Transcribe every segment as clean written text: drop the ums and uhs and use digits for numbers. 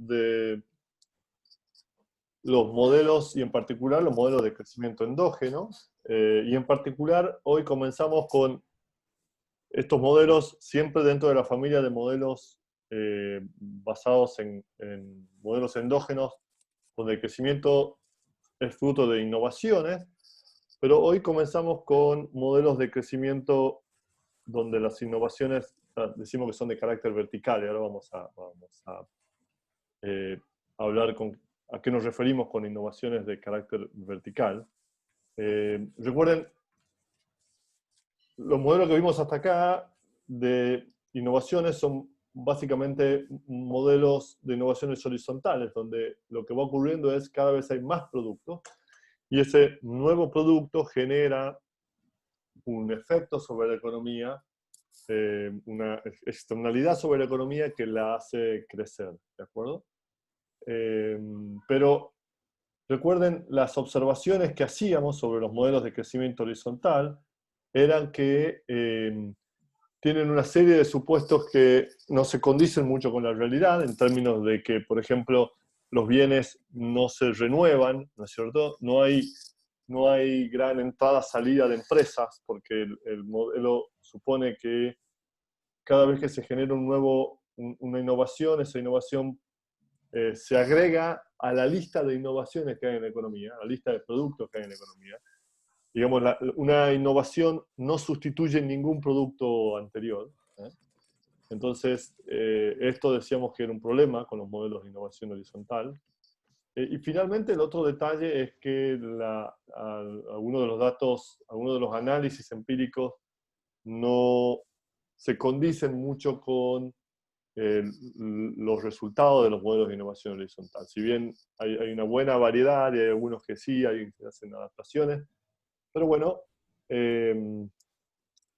de los modelos, y en particular los modelos de crecimiento endógeno, y en particular hoy comenzamos con estos modelos siempre dentro de la familia de modelos basados en modelos endógenos, donde el crecimiento es fruto de innovaciones, pero hoy comenzamos con modelos de crecimiento donde las innovaciones, decimos que son de carácter vertical, y ahora vamos a hablar a qué nos referimos con innovaciones de carácter vertical. Recuerden, los modelos que vimos hasta acá de innovaciones son básicamente modelos de innovaciones horizontales, donde lo que va ocurriendo es cada vez hay más productos, y ese nuevo producto genera un efecto sobre la economía, una externalidad sobre la economía que la hace crecer, ¿de acuerdo? Pero recuerden, las observaciones que hacíamos sobre los modelos de crecimiento horizontal eran que tienen una serie de supuestos que no se condicen mucho con la realidad, en términos de que, por ejemplo, los bienes no se renuevan, ¿no es cierto? No hay gran entrada-salida de empresas, porque el modelo supone que cada vez que se genera una innovación, esa innovación se agrega a la lista de innovaciones que hay en la economía, a la lista de productos que hay en la economía. Digamos, una innovación no sustituye ningún producto anterior, ¿eh? Entonces, esto decíamos que era un problema con los modelos de innovación horizontal. Y finalmente, el otro detalle es que algunos de los datos, algunos de los análisis empíricos no se condicen mucho con los resultados de los modelos de innovación horizontal. Si bien hay una buena variedad, y hay algunos que sí, hay que hacen adaptaciones, pero bueno,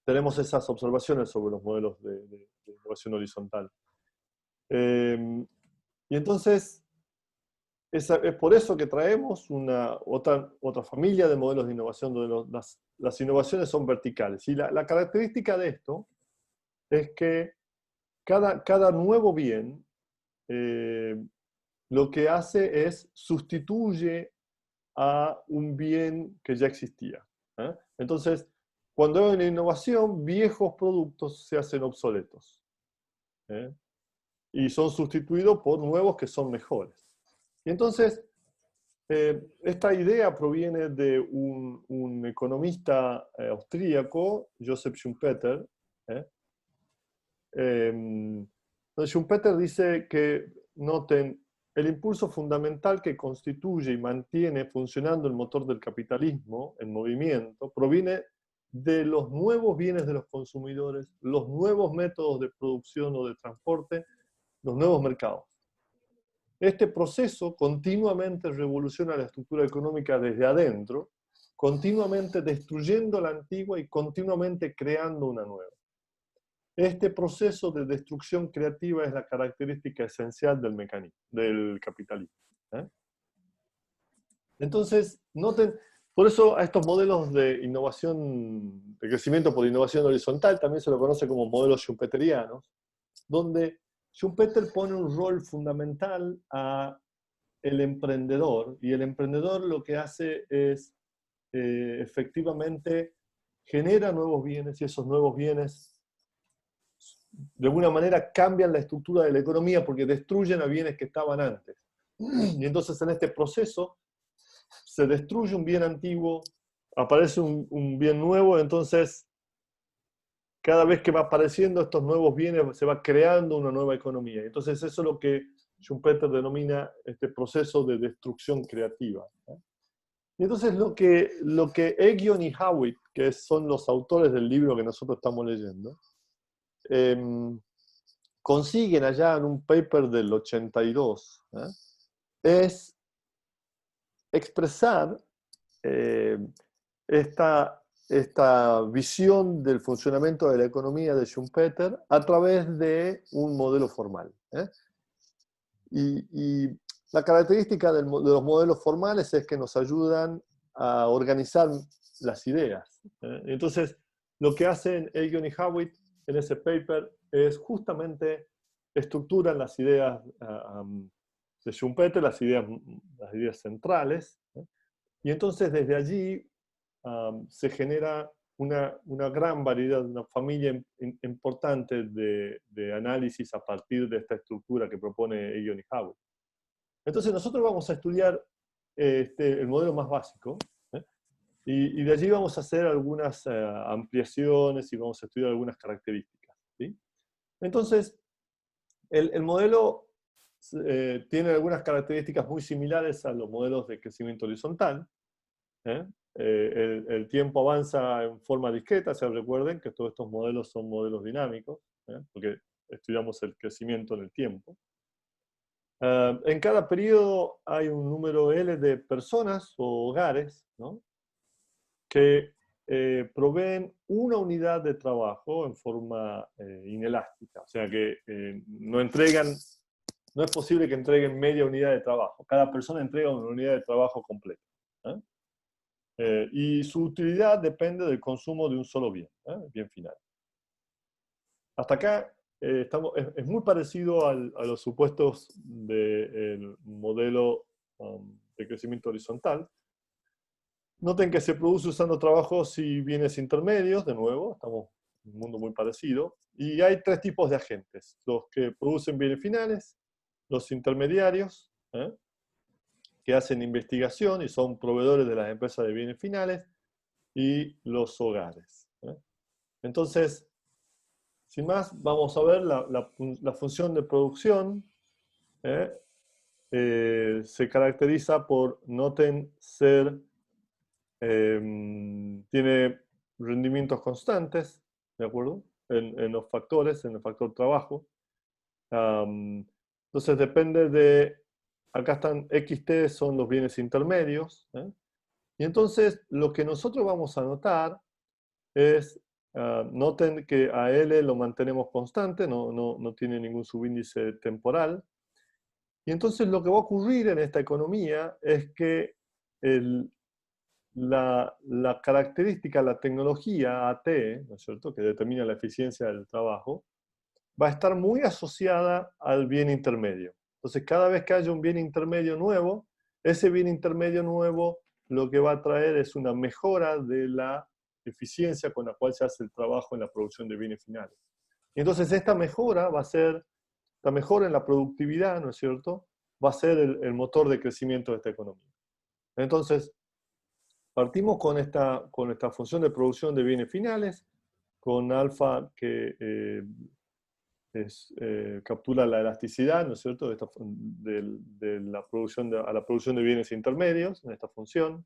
tenemos esas observaciones sobre los modelos de innovación horizontal. Y entonces, es por eso que traemos otra familia de modelos de innovación donde las innovaciones son verticales. Y la característica de esto es que cada nuevo bien lo que hace es sustituye a un bien que ya existía, ¿eh? Entonces, cuando hay una innovación, viejos productos se hacen obsoletos, ¿eh? Y son sustituidos por nuevos que son mejores. Y entonces, esta idea proviene de un economista austríaco, Joseph Schumpeter, ¿eh? Schumpeter dice que, noten, el impulso fundamental que constituye y mantiene funcionando el motor del capitalismo en movimiento proviene de los nuevos bienes de los consumidores, los nuevos métodos de producción o de transporte, los nuevos mercados. Este proceso continuamente revoluciona la estructura económica desde adentro, continuamente destruyendo la antigua y continuamente creando una nueva. Este proceso de destrucción creativa es la característica esencial del mecanismo, del capitalismo, ¿eh? Entonces, noten, por eso a estos modelos de innovación, de crecimiento por innovación horizontal, también se lo conoce como modelos schumpeterianos, donde Schumpeter pone un rol fundamental a el emprendedor, y el emprendedor lo que hace es, efectivamente, genera nuevos bienes, y esos nuevos bienes de alguna manera cambian la estructura de la economía porque destruyen a bienes que estaban antes. Y entonces en este proceso se destruye un bien antiguo, aparece un bien nuevo, entonces cada vez que va apareciendo estos nuevos bienes se va creando una nueva economía. Entonces eso es lo que Schumpeter denomina este proceso de destrucción creativa, ¿eh? Y entonces lo que Egion y Howitt, que son los autores del libro que nosotros estamos leyendo, consiguen allá en un paper del 82, ¿eh? Es expresar esta visión del funcionamiento de la economía de Schumpeter a través de un modelo formal, ¿eh? Y la característica de los modelos formales es que nos ayudan a organizar las ideas, ¿eh? Entonces, lo que hacen Egion y Howitt en ese paper es justamente estructuran las ideas Schumpeter, las ideas centrales. Y entonces desde allí se genera una gran variedad, una familia importante de análisis a partir de esta estructura que propone Egon y Howe. Entonces nosotros vamos a estudiar el modelo más básico, ¿eh? Y de allí vamos a hacer algunas ampliaciones y vamos a estudiar algunas características, ¿sí? Entonces, el modelo tiene algunas características muy similares a los modelos de crecimiento horizontal. ¿Eh? El tiempo avanza en forma discreta, se recuerden que todos estos modelos son modelos dinámicos, porque estudiamos el crecimiento en el tiempo. En cada periodo hay un número L de personas o hogares, ¿no?, que proveen una unidad de trabajo en forma inelástica. O sea que no es posible que entreguen media unidad de trabajo. Cada persona entrega una unidad de trabajo completa. Y su utilidad depende del consumo de un solo bien, bien final. Hasta acá es muy parecido a los supuestos del modelo de crecimiento horizontal. Noten que se produce usando trabajos y bienes intermedios, de nuevo, estamos en un mundo muy parecido. Y hay tres tipos de agentes: los que producen bienes finales, los intermediarios, que hacen investigación y son proveedores de las empresas de bienes finales, y los hogares. Entonces, sin más, vamos a ver la función de producción. Se caracteriza por, noten, tiene rendimientos constantes, ¿de acuerdo? En los factores, en el factor trabajo. Entonces depende de, acá están XT, son los bienes intermedios. Y entonces lo que nosotros vamos a notar es, noten que a L lo mantenemos constante, no tiene ningún subíndice temporal. Y entonces lo que va a ocurrir en esta economía es que la característica, la tecnología AT, ¿no es cierto?, que determina la eficiencia del trabajo, va a estar muy asociada al bien intermedio. Entonces, cada vez que haya un bien intermedio nuevo, ese bien intermedio nuevo lo que va a traer es una mejora de la eficiencia con la cual se hace el trabajo en la producción de bienes finales. Y entonces, esta mejora va a ser, la mejora en la productividad, ¿no es cierto?, va a ser el motor de crecimiento de esta economía. Entonces, partimos con esta función de producción de bienes finales, con alfa que captura la elasticidad, ¿no es cierto?, de la producción a la producción de bienes intermedios, en esta función.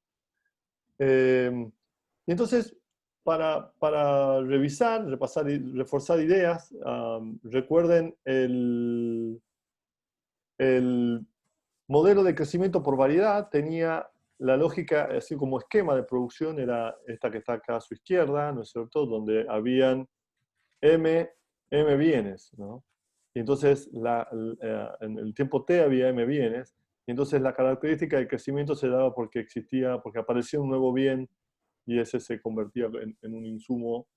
Y entonces, para revisar, repasar y reforzar ideas, recuerden el modelo de crecimiento por variedad tenía la lógica, así como esquema de producción, era esta que está acá a su izquierda, ¿no es cierto?, donde habían M bienes, ¿no? Y entonces en el tiempo T había M bienes, y entonces la característica del crecimiento se daba porque aparecía un nuevo bien, y ese se convertía en un insumo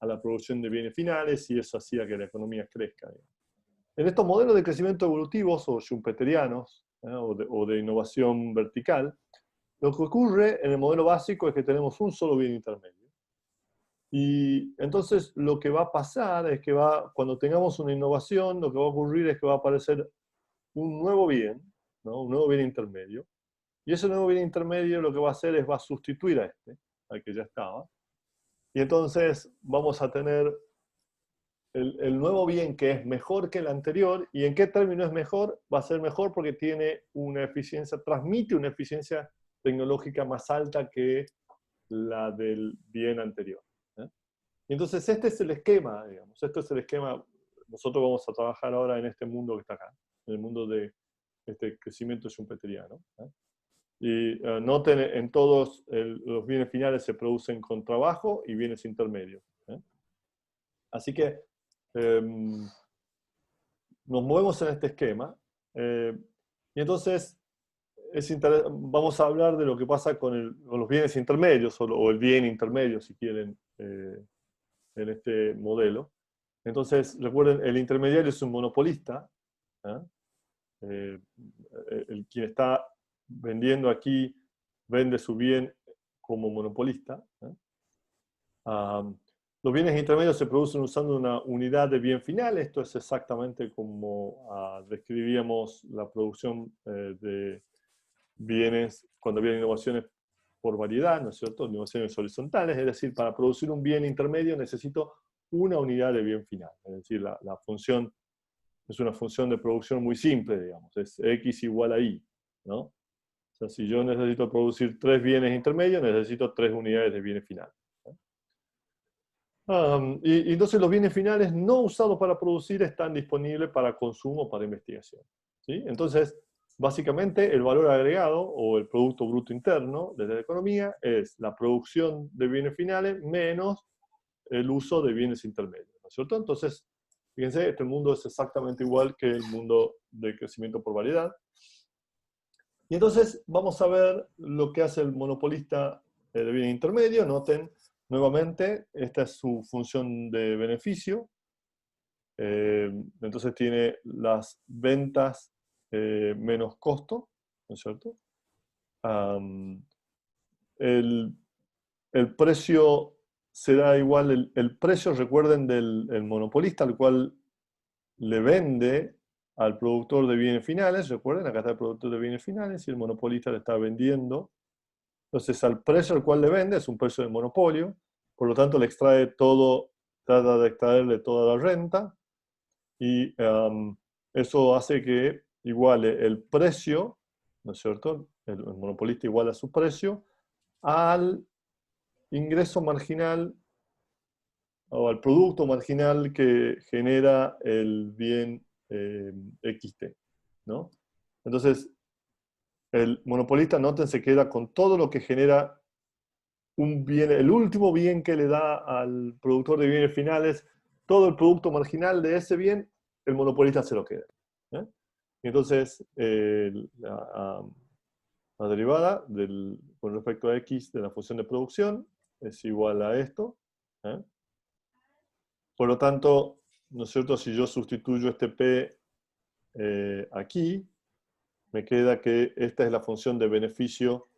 a la producción de bienes finales, y eso hacía que la economía crezca, digamos. En estos modelos de crecimiento evolutivos o schumpeterianos, o de innovación vertical, lo que ocurre en el modelo básico es que tenemos un solo bien intermedio. Y entonces lo que va a pasar es que cuando tengamos una innovación, lo que va a ocurrir es que va a aparecer un nuevo bien, ¿no?, un nuevo bien intermedio. Y ese nuevo bien intermedio lo que va a hacer es va a sustituir a al que ya estaba. Y entonces vamos a tener el nuevo bien que es mejor que el anterior. ¿Y en qué término es mejor? Va a ser mejor porque tiene una eficiencia, transmite una eficiencia tecnológica más alta que la del bien anterior. Y entonces este es el esquema, digamos. Este es el esquema. Nosotros vamos a trabajar ahora en este mundo que está acá, en el mundo de este crecimiento schumpeteriano. Y noten, en todos los bienes finales se producen con trabajo y bienes intermedios. Así que nos movemos en este esquema. Y entonces vamos a hablar de lo que pasa con los bienes intermedios, o el bien intermedio, si quieren, en este modelo. Entonces, recuerden, el intermediario es un monopolista, eh, quien está vendiendo aquí vende su bien como monopolista. Um, los bienes intermedios se producen usando una unidad de bien final. Esto es exactamente como describíamos la producción de bienes cuando había innovaciones por variedad, ¿no es cierto? Innovaciones horizontales, es decir, para producir un bien intermedio necesito una unidad de bien final. Es decir, la función es una función de producción muy simple, digamos, es X igual a Y, ¿no? O sea, si yo necesito producir 3 bienes intermedios, necesito 3 unidades de bienes finales. Y entonces los bienes finales no usados para producir están disponibles para consumo, para investigación. ¿Sí? Entonces, básicamente el valor agregado o el Producto Bruto Interno de la economía es la producción de bienes finales menos el uso de bienes intermedios, ¿no es cierto? Entonces, fíjense, este mundo es exactamente igual que el mundo de crecimiento por variedad. Y entonces vamos a ver lo que hace el monopolista de bienes intermedios. Noten, nuevamente, esta es su función de beneficio. Entonces tiene las ventas menos costo, ¿no es cierto? El, el precio será igual, el precio, recuerden, del monopolista, al cual le vende al productor de bienes finales. Recuerden, acá está el productor de bienes finales y el monopolista le está vendiendo. Entonces, al precio al cual le vende es un precio de monopolio, por lo tanto le extrae todo, trata de extraerle toda la renta, y eso hace que iguale el precio, ¿no es cierto? El monopolista iguala su precio al ingreso marginal o al producto marginal que genera el bien XT, ¿no? Entonces, el monopolista, noten, se queda con todo lo que genera un bien, el último bien que le da al productor de bienes finales, todo el producto marginal de ese bien, el monopolista se lo queda. ¿Eh? Y entonces, la derivada con respecto a X de la función de producción es igual a esto. ¿Eh? Por lo tanto, ¿no es cierto? Si yo sustituyo este P aquí, me queda que esta es la función de beneficio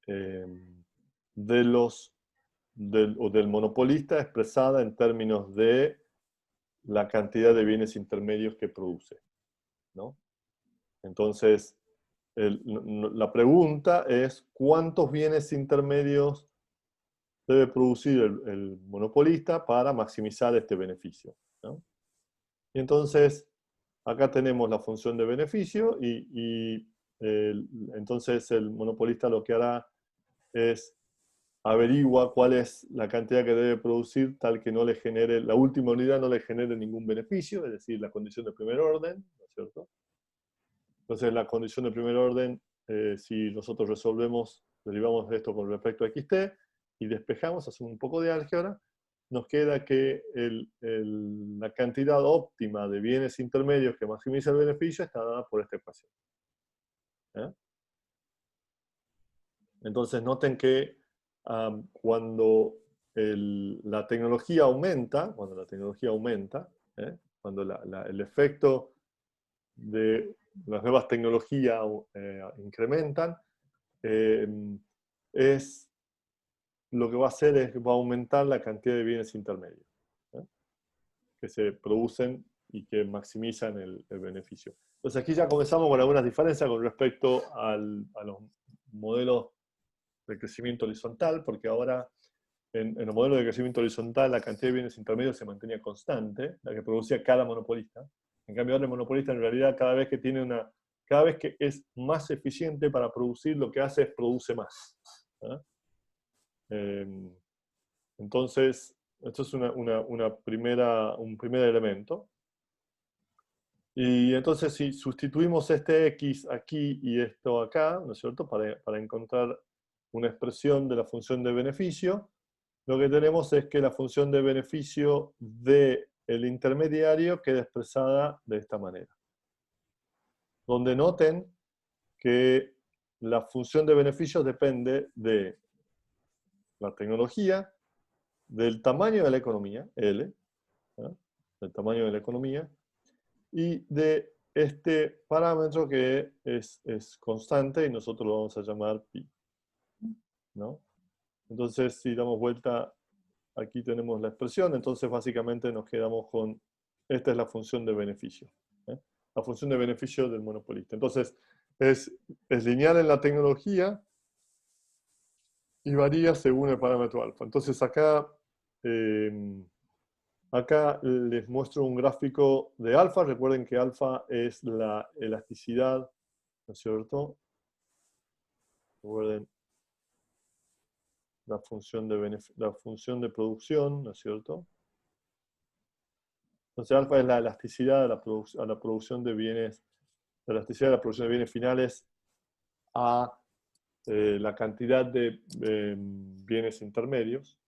eh, de del monopolista expresada en términos de la cantidad de bienes intermedios que produce, ¿no? Entonces, la pregunta es ¿cuántos bienes intermedios debe producir el monopolista para maximizar este beneficio? ¿No? Y entonces, acá tenemos la función de beneficio y entonces el monopolista lo que hará es averigua cuál es la cantidad que debe producir tal que no le genere, la última unidad no le genere ningún beneficio, es decir, la condición de primer orden, ¿no es cierto? Entonces, la condición de primer orden, si nosotros resolvemos, derivamos esto con respecto a xt y despejamos, hacemos un poco de álgebra, nos queda que la cantidad óptima de bienes intermedios que maximiza el beneficio está dada por esta ecuación. ¿Eh? Entonces, noten que cuando la tecnología aumenta, ¿eh? Cuando el efecto de las nuevas tecnologías incrementan, es lo que va a hacer es que va a aumentar la cantidad de bienes intermedios, ¿eh? Que se producen y que maximizan el beneficio. Entonces aquí ya comenzamos con algunas diferencias con respecto a los modelos de crecimiento horizontal, porque ahora en el modelo de crecimiento horizontal la cantidad de bienes intermedios se mantenía constante, la que producía cada monopolista. En cambio ahora el monopolista en realidad cada vez que es más eficiente para producir, lo que hace es produce más. ¿Eh? Entonces, esto es un primer elemento. Y entonces si sustituimos este X aquí y esto acá, ¿no es cierto? Para encontrar una expresión de la función de beneficio, lo que tenemos es que la función de beneficio del intermediario queda expresada de esta manera. Donde noten que la función de beneficio depende de la tecnología, del tamaño de la economía, L, ¿no? Del tamaño de la economía, y del este parámetro que es constante y nosotros lo vamos a llamar pi, ¿no? Entonces, si damos vuelta, aquí tenemos la expresión, entonces básicamente nos quedamos con, esta es la función de beneficio, ¿eh? La función de beneficio del monopolista. Entonces, es lineal en la tecnología y varía según el parámetro alfa. Entonces, acá les muestro un gráfico de alfa. Recuerden que alfa es la elasticidad, ¿no es cierto? Recuerden la función de producción, ¿no es cierto? Entonces alfa es la elasticidad a la producción de bienes, la elasticidad de la producción de bienes finales a la cantidad de bienes intermedios.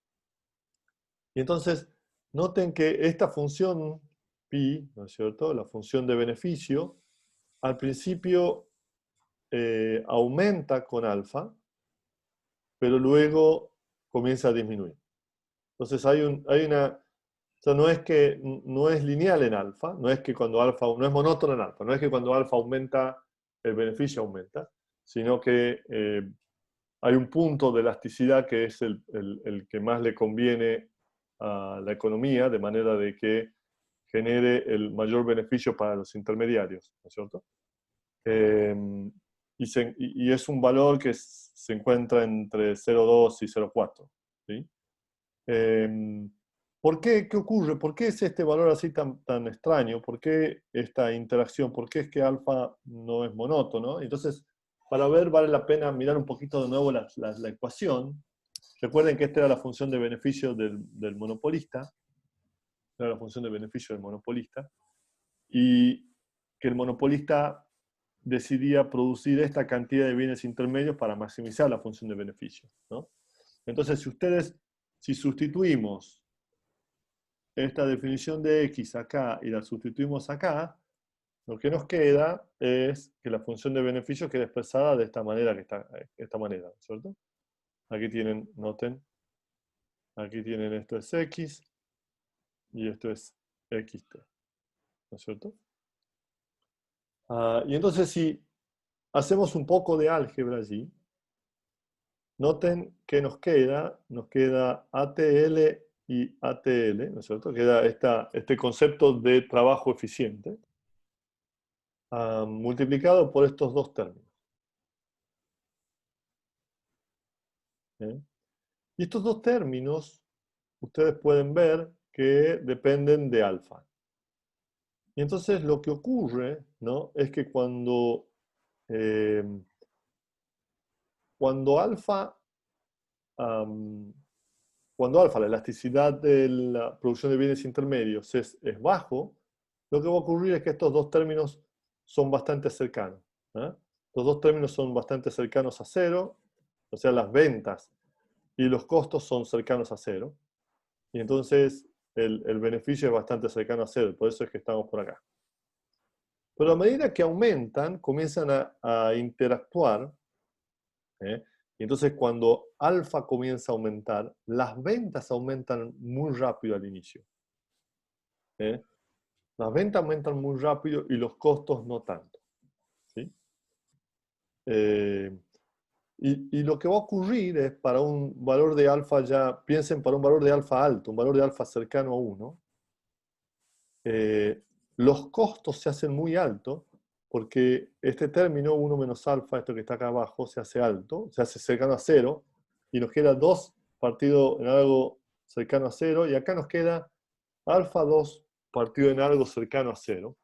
Y entonces, noten que esta función pi, ¿no es cierto? La función de beneficio, al principio aumenta con alfa, pero luego comienza a disminuir. Entonces hay una, o sea, no es lineal en alfa, no es que cuando alfa, no es monótono en alfa, no es que cuando alfa aumenta, el beneficio aumenta, sino que hay un punto de elasticidad que es el que más le conviene a la economía, de manera de que genere el mayor beneficio para los intermediarios, ¿no es cierto? Y es un valor que se encuentra entre 0,2 y 0,4. ¿Sí? ¿Por qué? ¿Qué ocurre? ¿Por qué es este valor así tan extraño? ¿Por qué esta interacción? ¿Por qué es que alfa no es monótono? Entonces, para ver, vale la pena mirar un poquito de nuevo la ecuación. Recuerden que esta era la función de beneficio del monopolista. Era la función de beneficio del monopolista. Y que el monopolista decidía producir esta cantidad de bienes intermedios para maximizar la función de beneficio, ¿no? Entonces, si sustituimos esta definición de x acá y la sustituimos acá, lo que nos queda es que la función de beneficio queda expresada de esta manera, esta manera, ¿cierto? Aquí tienen, noten, aquí tienen esto es x y esto es xt, ¿no es cierto? Y entonces si hacemos un poco de álgebra allí, noten que nos queda ATL y ATL, ¿no es cierto? Queda este concepto de trabajo eficiente, multiplicado por estos dos términos. ¿Eh? Y estos dos términos, ustedes pueden ver que dependen de alfa. Y entonces lo que ocurre, ¿no? Es que eh, cuando alfa, la elasticidad de la producción de bienes intermedios es bajo, lo que va a ocurrir es que estos dos términos son bastante cercanos. ¿Eh? Los dos términos son bastante cercanos a cero, o sea, las ventas y los costos son cercanos a cero. Y entonces el beneficio es bastante cercano a cero, por eso es que estamos por acá. Pero a medida que aumentan, comienzan a interactuar, ¿eh? Y entonces cuando alfa comienza a aumentar, las ventas aumentan muy rápido al inicio. ¿Eh? Las ventas aumentan muy rápido y los costos no tanto. ¿Sí? Eh, y lo que va a ocurrir es para un valor de alfa ya, piensen para un valor de alfa alto, un valor de alfa cercano a 1, los costos se hacen muy altos porque este término 1 menos alfa, esto que está acá abajo, se hace alto, se hace cercano a 0 y nos queda 2 partido en algo cercano a 0 y acá nos queda alfa 2 partido en algo cercano a 0.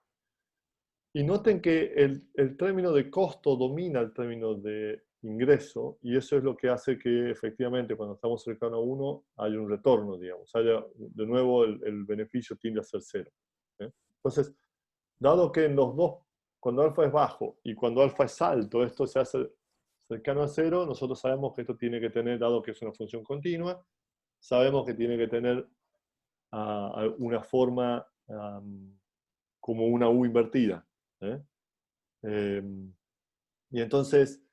Y noten que el término de costo domina el término de ingreso y eso es lo que hace que efectivamente cuando estamos cercano a 1 haya un retorno, digamos, haya de nuevo el beneficio tiende a ser 0. ¿Eh? Entonces, dado que en los dos, cuando alfa es bajo y cuando alfa es alto, esto se hace cercano a 0, nosotros sabemos que esto tiene que tener, dado que es una función continua, sabemos que tiene que tener una forma como una U invertida. ¿Eh? Y entonces,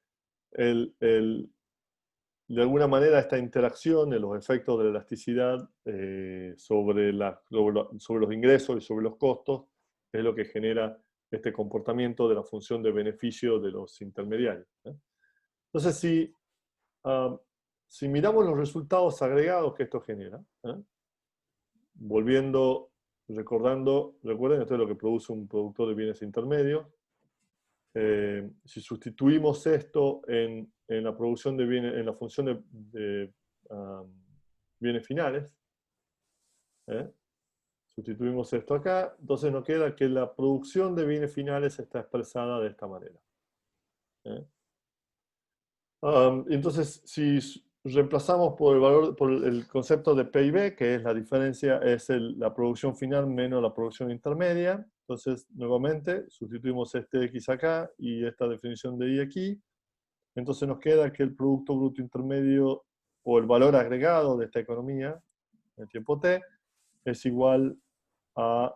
de alguna manera, esta interacción de los efectos de la elasticidad sobre los ingresos y sobre los costos es lo que genera este comportamiento de la función de beneficio de los intermediarios. Entonces, si miramos los resultados agregados que esto genera, recuerden, esto es lo que produce un productor de bienes intermedios. Si sustituimos esto en la producción de bienes, en la función de bienes finales, sustituimos esto acá, entonces nos queda que la producción de bienes finales está expresada de esta manera. Entonces, si reemplazamos por el valor, por el concepto de PIB, que es la diferencia, es la producción final menos la producción intermedia, entonces, nuevamente, sustituimos este X acá y esta definición de Y aquí, entonces nos queda que el Producto Bruto Intermedio, o el valor agregado de esta economía, en el tiempo T, es igual a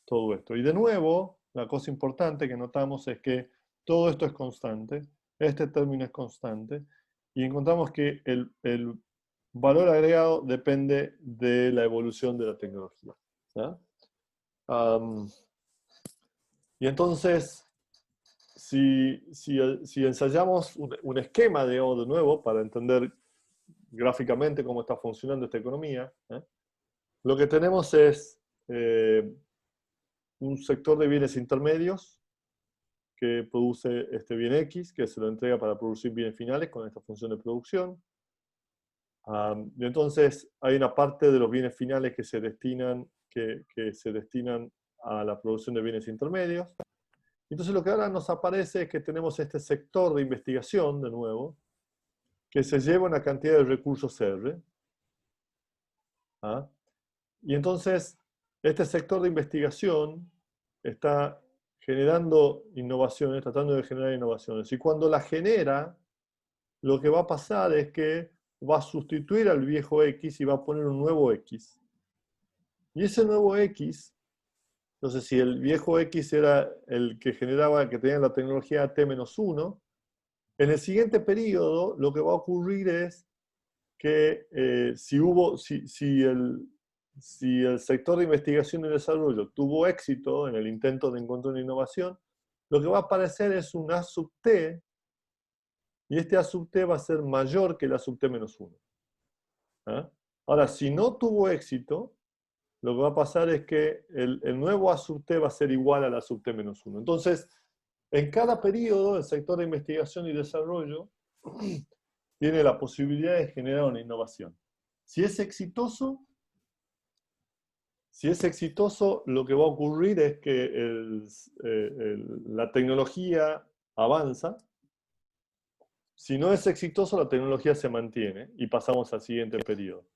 todo esto. Y de nuevo, la cosa importante que notamos es que todo esto es constante, este término es constante, y encontramos que el valor agregado depende de la evolución de la tecnología. Y entonces, si ensayamos un esquema, de nuevo, para entender gráficamente cómo está funcionando esta economía, lo que tenemos es un sector de bienes intermedios que produce este bien X, que se lo entrega para producir bienes finales con esta función de producción. Y entonces hay una parte de los bienes finales que se destinan a la producción de bienes intermedios. Entonces lo que ahora nos aparece es que tenemos este sector de investigación, de nuevo, que se lleva una cantidad de recursos R. Y entonces este sector de investigación está generando innovaciones, tratando de generar innovaciones. Y cuando la genera, lo que va a pasar es que va a sustituir al viejo X y va a poner un nuevo X. Y ese nuevo X, entonces si el viejo X era el que generaba, que tenía la tecnología T-1, en el siguiente periodo lo que va a ocurrir es que si el sector de investigación y desarrollo tuvo éxito en el intento de encontrar una innovación, lo que va a aparecer es un A sub T, y este A sub T va a ser mayor que el A sub T-1. Ahora, si no tuvo éxito, lo que va a pasar es que el nuevo A sub T va a ser igual al A sub T-1. Entonces, en cada periodo, el sector de investigación y desarrollo tiene la posibilidad de generar una innovación. Si es exitoso, lo que va a ocurrir es que la tecnología avanza. Si no es exitoso, la tecnología se mantiene y pasamos al siguiente periodo.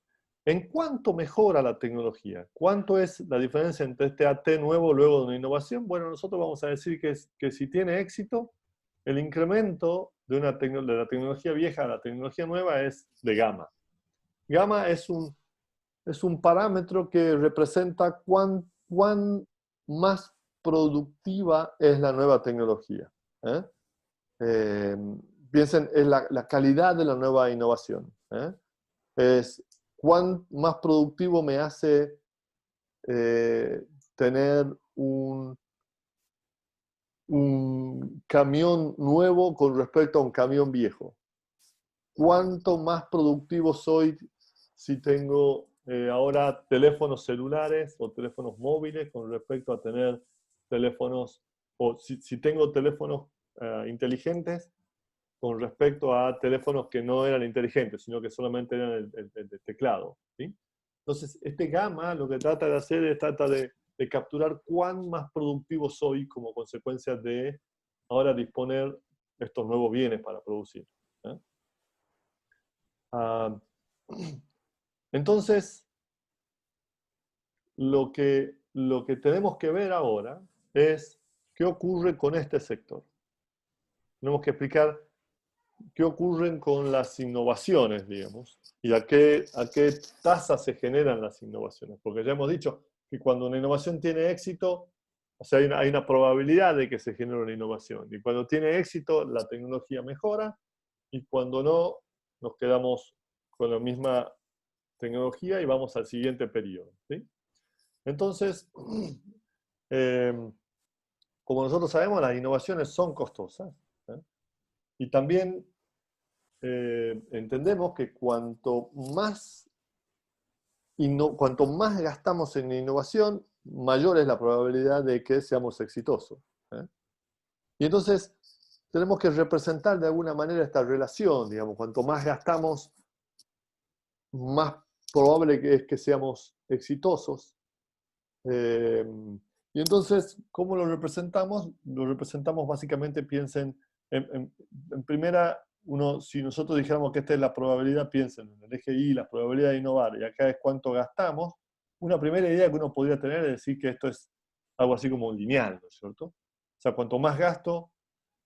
¿En cuánto mejora la tecnología? ¿Cuánto es la diferencia entre este AT nuevo luego de una innovación? Bueno, nosotros vamos a decir que si tiene éxito, el incremento de la tecnología vieja a la tecnología nueva es de gamma. Gamma es un parámetro que representa cuán más productiva es la nueva tecnología. Piensen en la calidad de la nueva innovación. Es cuán más productivo me hace tener un camión nuevo con respecto a un camión viejo. Cuánto más productivo soy si tengo ahora teléfonos celulares o teléfonos móviles con respecto a tener teléfonos, o si tengo teléfonos inteligentes con respecto a teléfonos que no eran inteligentes, sino que solamente eran el teclado. ¿Sí? Entonces, este gamma lo que trata de hacer es de capturar cuán más productivo soy como consecuencia de ahora disponer estos nuevos bienes para producir. Entonces, lo que tenemos que ver ahora es qué ocurre con este sector. Tenemos que explicar qué ocurren con las innovaciones, digamos, y a qué tasa se generan las innovaciones. Porque ya hemos dicho que cuando una innovación tiene éxito, o sea, hay una probabilidad de que se genere una innovación. Y cuando tiene éxito, la tecnología mejora, y cuando no, nos quedamos con la misma tecnología y vamos al siguiente periodo. ¿Sí? Entonces, como nosotros sabemos, las innovaciones son costosas. ¿Eh? Y también entendemos que cuanto más gastamos en innovación, mayor es la probabilidad de que seamos exitosos. ¿Eh? Y entonces tenemos que representar de alguna manera esta relación, digamos, cuanto más gastamos, más probable es que seamos exitosos. Eh, y entonces, ¿cómo lo representamos? Lo representamos básicamente, piensen, en primera, si nosotros dijéramos que esta es la probabilidad, piensen en el eje Y, la probabilidad de innovar, y acá es cuánto gastamos, una primera idea que uno podría tener es decir que esto es algo así como lineal, ¿no es cierto? O sea, cuanto más gasto,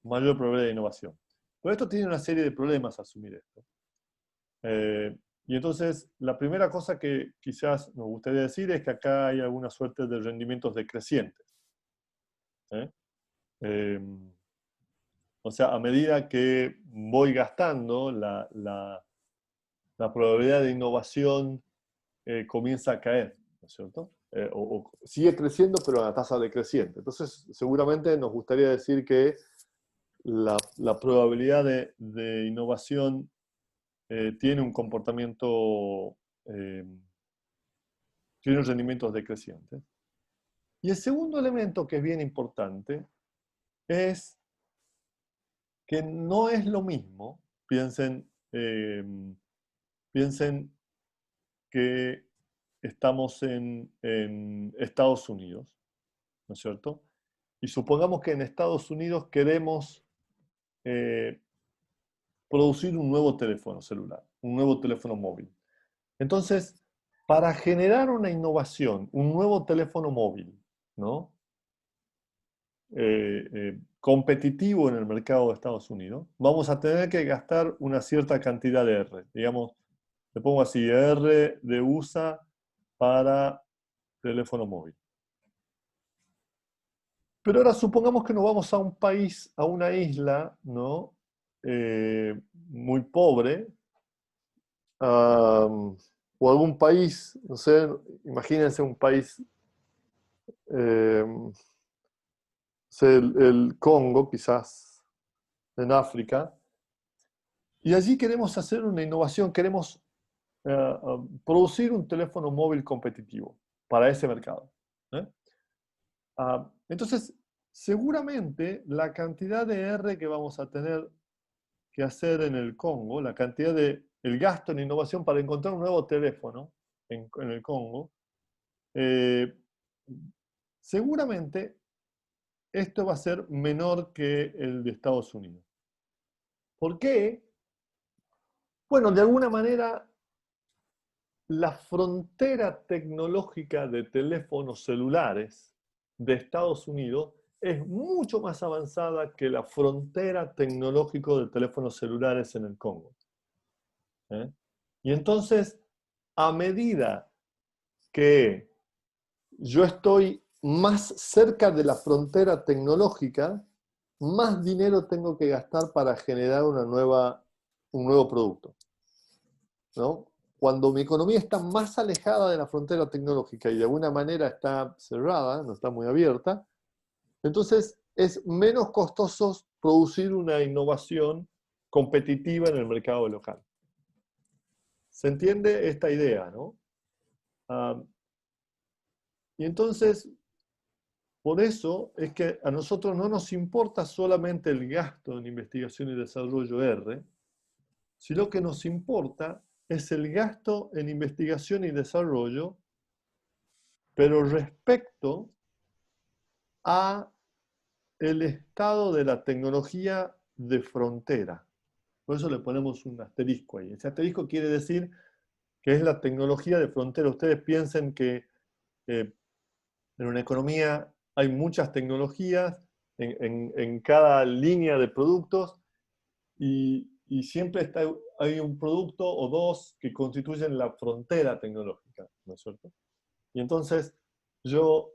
mayor probabilidad de innovación. Pero esto tiene una serie de problemas asumir esto. Y entonces, la primera cosa que quizás nos gustaría decir es que acá hay alguna suerte de rendimientos decrecientes. ¿Eh? Eh, o sea, a medida que voy gastando, la probabilidad de innovación comienza a caer, ¿no es cierto? O sigue creciendo, pero a tasa decreciente. Entonces, seguramente nos gustaría decir que la probabilidad de innovación tiene un comportamiento, tiene rendimientos decrecientes. Y el segundo elemento que es bien importante es que no es lo mismo, piensen que estamos en Estados Unidos, ¿no es cierto? Y supongamos que en Estados Unidos queremos eh, producir un nuevo teléfono celular, un nuevo teléfono móvil. Entonces, para generar una innovación, un nuevo teléfono móvil, ¿no? Competitivo en el mercado de Estados Unidos, vamos a tener que gastar una cierta cantidad de R. Digamos, le pongo así, R de USA para teléfono móvil. Pero ahora supongamos que nos vamos a un país, a una isla, ¿no? Muy pobre, o algún país, no sé, imagínense un país, no sé, el Congo, quizás, en África, y allí queremos hacer una innovación, queremos producir un teléfono móvil competitivo para ese mercado. ¿Eh? Entonces, seguramente la cantidad de R que vamos a tener que hacer en el Congo, el gasto en innovación para encontrar un nuevo teléfono en el Congo, eh, seguramente esto va a ser menor que el de Estados Unidos. ¿Por qué? Bueno, de alguna manera, la frontera tecnológica de teléfonos celulares de Estados Unidos es mucho más avanzada que la frontera tecnológica de teléfonos celulares en el Congo. ¿Eh? Y entonces, a medida que yo estoy más cerca de la frontera tecnológica, más dinero tengo que gastar para generar un nuevo producto, ¿no? Cuando mi economía está más alejada de la frontera tecnológica y de alguna manera está cerrada, no está muy abierta, entonces es menos costoso producir una innovación competitiva en el mercado local. ¿Se entiende esta idea, no? Ah, y entonces, por eso es que a nosotros no nos importa solamente el gasto en investigación y desarrollo R, sino que nos importa es el gasto en investigación y desarrollo, pero respecto a el estado de la tecnología de frontera. Por eso le ponemos un asterisco ahí. Ese asterisco quiere decir que es la tecnología de frontera. Ustedes piensen que en una economía hay muchas tecnologías en cada línea de productos y siempre hay un producto o dos que constituyen la frontera tecnológica, ¿no es cierto? Y entonces yo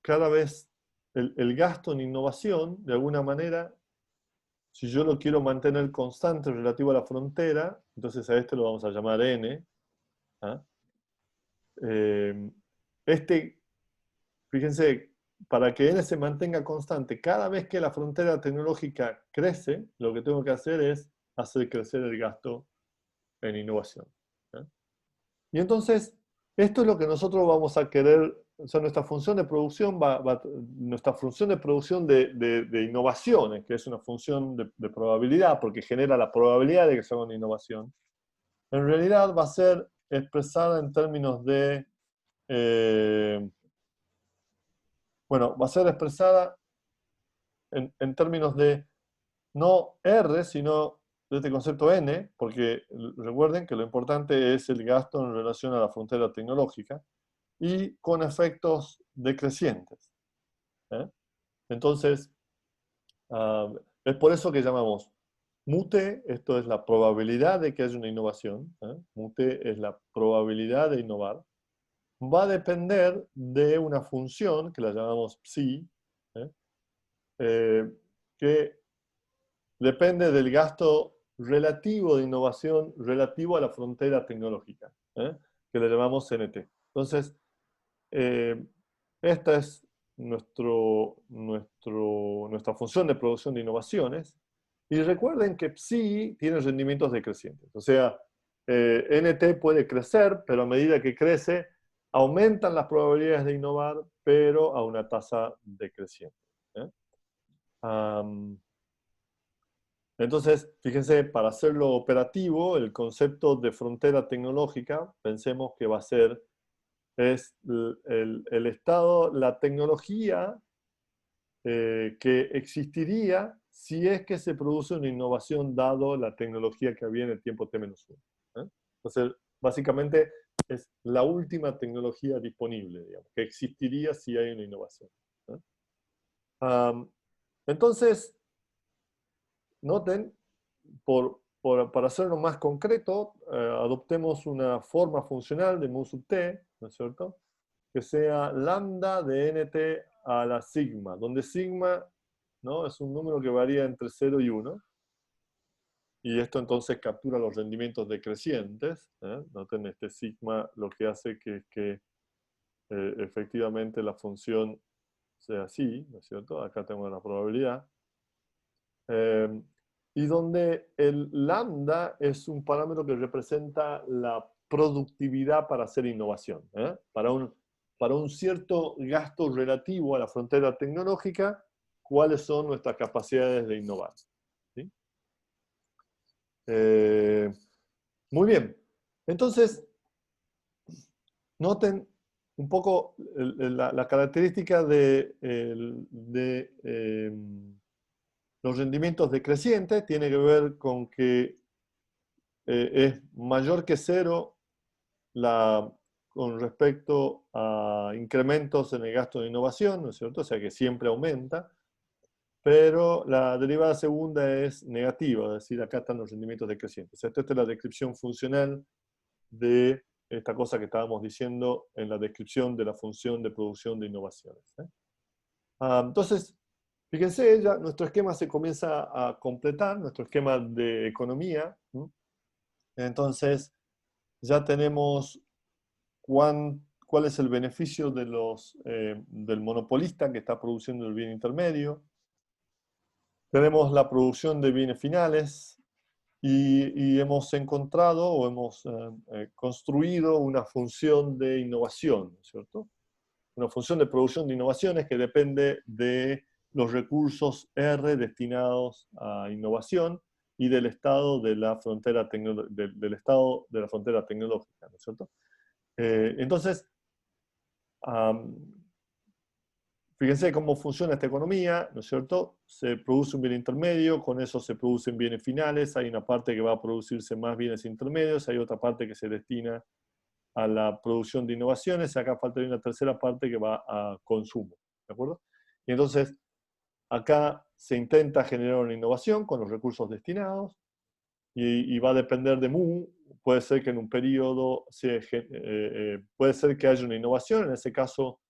cada vez el gasto en innovación, de alguna manera, si yo lo quiero mantener constante relativo a la frontera, entonces a este lo vamos a llamar N. ¿Ah? Eh, este, fíjense, para que N se mantenga constante, cada vez que la frontera tecnológica crece, lo que tengo que hacer es hacer crecer el gasto en innovación. ¿Eh? Y entonces, esto es lo que nosotros vamos a querer, o sea, nuestra función de producción, nuestra función de producción de innovaciones, que es una función de probabilidad, porque genera la probabilidad de que sea una innovación, en realidad va a ser expresada en términos de, bueno, va a ser expresada en términos de no R, sino de este concepto N, porque recuerden que lo importante es el gasto en relación a la frontera tecnológica, y con efectos decrecientes. ¿Eh? Entonces, es por eso que llamamos mute, esto es la probabilidad de que haya una innovación, mute es la probabilidad de innovar, va a depender de una función que la llamamos psi, ¿eh? Que depende del gasto relativo de innovación relativo a la frontera tecnológica, que le llamamos CNT. Entonces, esta es nuestra función de producción de innovaciones. Y recuerden que psi tiene rendimientos decrecientes. O sea, NT puede crecer, pero a medida que crece, aumentan las probabilidades de innovar, pero a una tasa decreciente. ¿Eh? Entonces, fíjense, para hacerlo operativo, el concepto de frontera tecnológica, pensemos que va a ser, es el estado, la tecnología que existiría si es que se produce una innovación dado la tecnología que había en el tiempo T-1. Entonces, básicamente es la última tecnología disponible, digamos, que existiría si hay una innovación. Entonces, noten, para hacerlo más concreto, adoptemos una forma funcional de mu sub t, ¿no es cierto?, que sea lambda de nt a la sigma, donde sigma, ¿no?, es un número que varía entre 0 y 1, y esto entonces captura los rendimientos decrecientes. Noten, este sigma lo que hace es que efectivamente la función sea así, ¿no es cierto? Acá tengo la probabilidad. Y donde el lambda es un parámetro que representa la productividad para hacer innovación. Para un cierto gasto relativo a la frontera tecnológica, cuáles son nuestras capacidades de innovar. ¿Sí? Muy bien. Entonces, noten un poco la característica de los rendimientos decrecientes. Tiene que ver con que es mayor que 0 con respecto a incrementos en el gasto de innovación, ¿no es cierto? O sea que siempre aumenta, pero la derivada segunda es negativa, es decir, acá están los rendimientos decrecientes. Esta es la descripción funcional de esta cosa que estábamos diciendo en la descripción de la función de producción de innovaciones. Entonces, fíjense, ya nuestro esquema se comienza a completar, nuestro esquema de economía. Entonces, ya tenemos cuál es el beneficio del monopolista que está produciendo el bien intermedio. Tenemos la producción de bienes finales y hemos encontrado o hemos construido una función de innovación, ¿cierto? Una función de producción de innovaciones que depende de los recursos R destinados a innovación y del estado de la frontera, del estado de la frontera tecnológica, ¿no es cierto? Entonces, fíjense cómo funciona esta economía, ¿no es cierto? Se produce un bien intermedio, con eso se producen bienes finales, hay una parte que va a producirse más bienes intermedios, hay otra parte que se destina a la producción de innovaciones, acá faltaría una tercera parte que va a consumo, ¿de acuerdo? Y entonces, acá se intenta generar una innovación con los recursos destinados, y va a depender de mu. Puede ser que en un periodo puede ser que haya una innovación, en ese caso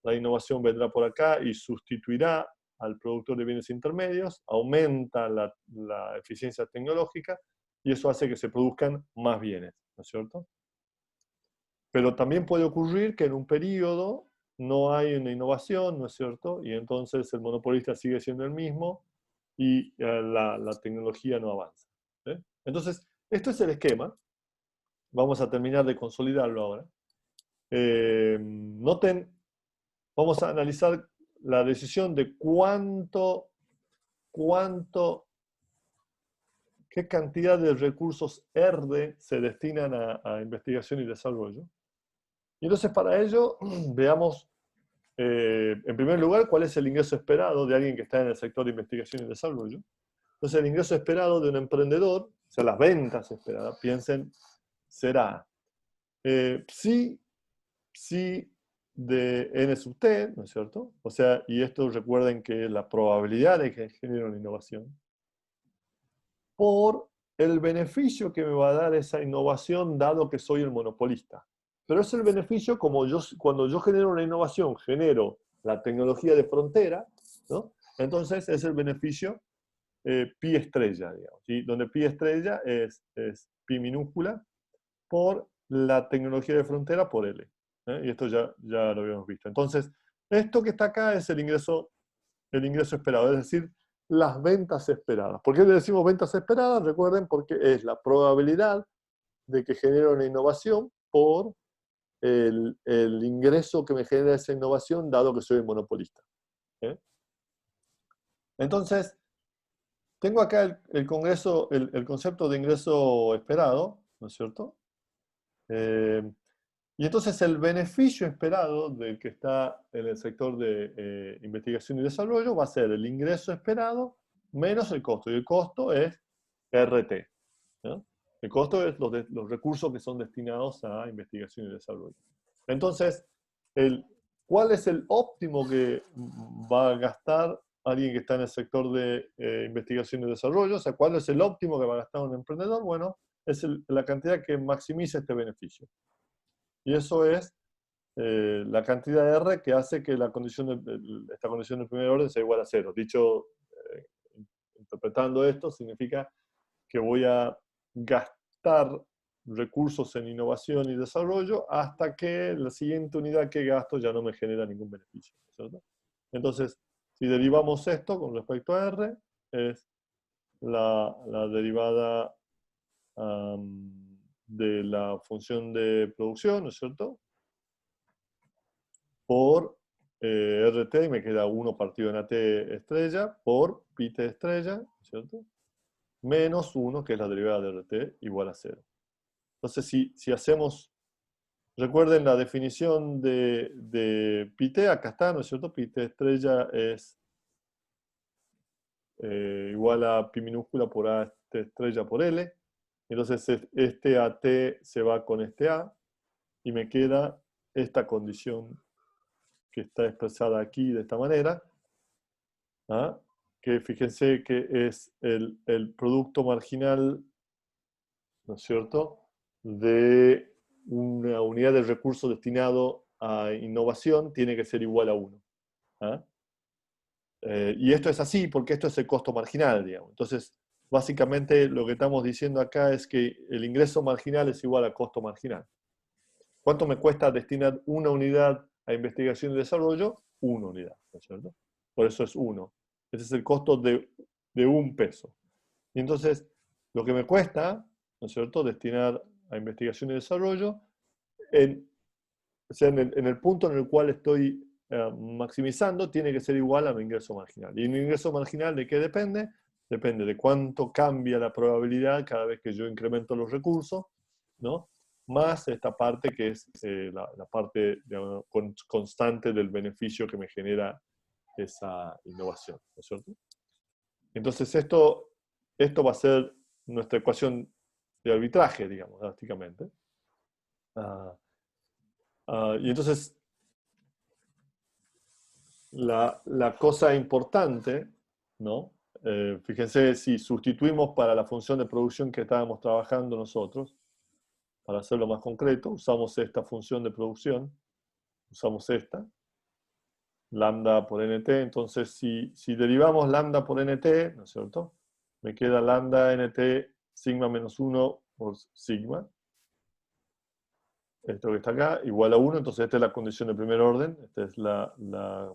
la innovación vendrá por acá y sustituirá al productor de bienes intermedios, aumenta la eficiencia tecnológica y eso hace que se produzcan más bienes, ¿no es cierto? Pero también puede ocurrir que en un periodo no hay una innovación, ¿no es cierto? Y entonces el monopolista sigue siendo el mismo y la tecnología no avanza. ¿Eh? Entonces, esto es el esquema. Vamos a terminar de consolidarlo ahora. Noten, vamos a analizar la decisión de qué cantidad de recursos R se destinan a investigación y desarrollo. Y entonces para ello veamos, en primer lugar, cuál es el ingreso esperado de alguien que está en el sector de investigación y desarrollo. Entonces el ingreso esperado de un emprendedor, o sea, las ventas esperadas, piensen, será psi de n sub t, ¿no es cierto? O sea, y esto recuerden que es la probabilidad de que genere una innovación, por el beneficio que me va a dar esa innovación dado que soy el monopolista. Pero es el beneficio como cuando yo genero una innovación, genero la tecnología de frontera, ¿no? Entonces es el beneficio pi estrella, digamos, ¿sí? Donde pi estrella es pi minúscula por la tecnología de frontera por L. Y esto ya lo habíamos visto. Entonces, esto que está acá es el ingreso esperado, es decir, las ventas esperadas. ¿Por qué le decimos ventas esperadas? Recuerden, porque es la probabilidad de que genere una innovación por el ingreso que me genera esa innovación, dado que soy el monopolista. ¿Eh? Entonces, tengo acá el concepto de ingreso esperado, ¿no es cierto? Y entonces el beneficio esperado del que está en el sector de investigación y desarrollo va a ser el ingreso esperado menos el costo. Y el costo es RT, ¿no? El costo es los recursos que son destinados a investigación y desarrollo. Entonces, ¿cuál es el óptimo que va a gastar alguien que está en el sector de investigación y desarrollo? O sea, ¿cuál es el óptimo que va a gastar un emprendedor? Bueno, es la cantidad que maximiza este beneficio. Y eso es la cantidad de R que hace que esta condición de primer orden sea igual a cero. Dicho, interpretando esto, significa que voy a gastar recursos en innovación y desarrollo hasta que la siguiente unidad que gasto ya no me genera ningún beneficio, ¿cierto? Entonces, si derivamos esto con respecto a R, es la derivada de la función de producción, ¿no es cierto? Por RT, y me queda 1 partido en AT estrella, por pi t estrella, ¿cierto? Menos 1, que es la derivada de RT, igual a 0. Entonces, si hacemos, recuerden la definición de pi t, acá está, ¿no es cierto? Pi t estrella es igual a pi minúscula por A estrella por L. Entonces, este AT se va con este A, y me queda esta condición que está expresada aquí de esta manera, ¿ah? Que fíjense que es el producto marginal, ¿no es cierto?, de una unidad de recurso destinado a innovación tiene que ser igual a 1. ¿Ah? Y esto es así porque esto es el costo marginal, digamos. Entonces, básicamente lo que estamos diciendo acá es que el ingreso marginal es igual a costo marginal. ¿Cuánto me cuesta destinar una unidad a investigación y desarrollo? Una unidad, ¿no es cierto? Por eso es 1. Ese es el costo de 1 peso. Y entonces, lo que me cuesta, ¿no es cierto?, destinar a investigación y desarrollo, o sea, en el punto en el cual estoy maximizando, tiene que ser igual a mi ingreso marginal. ¿Y mi ingreso marginal de qué depende? Depende de cuánto cambia la probabilidad cada vez que yo incremento los recursos, ¿no? Más esta parte que es la parte, digamos, constante del beneficio que me genera esa innovación, ¿no es cierto? Entonces esto va a ser nuestra ecuación de arbitraje, digamos, drásticamente. Y entonces la cosa importante, ¿no? Fíjense, si sustituimos para la función de producción que estábamos trabajando nosotros, para hacerlo más concreto, usamos esta función de producción, usamos esta, lambda por nt. Entonces, si derivamos lambda por nt, ¿no es cierto?, me queda lambda nt sigma menos 1 por sigma. esto que está acá, igual a 1, entonces esta es la condición de primer orden, esta es la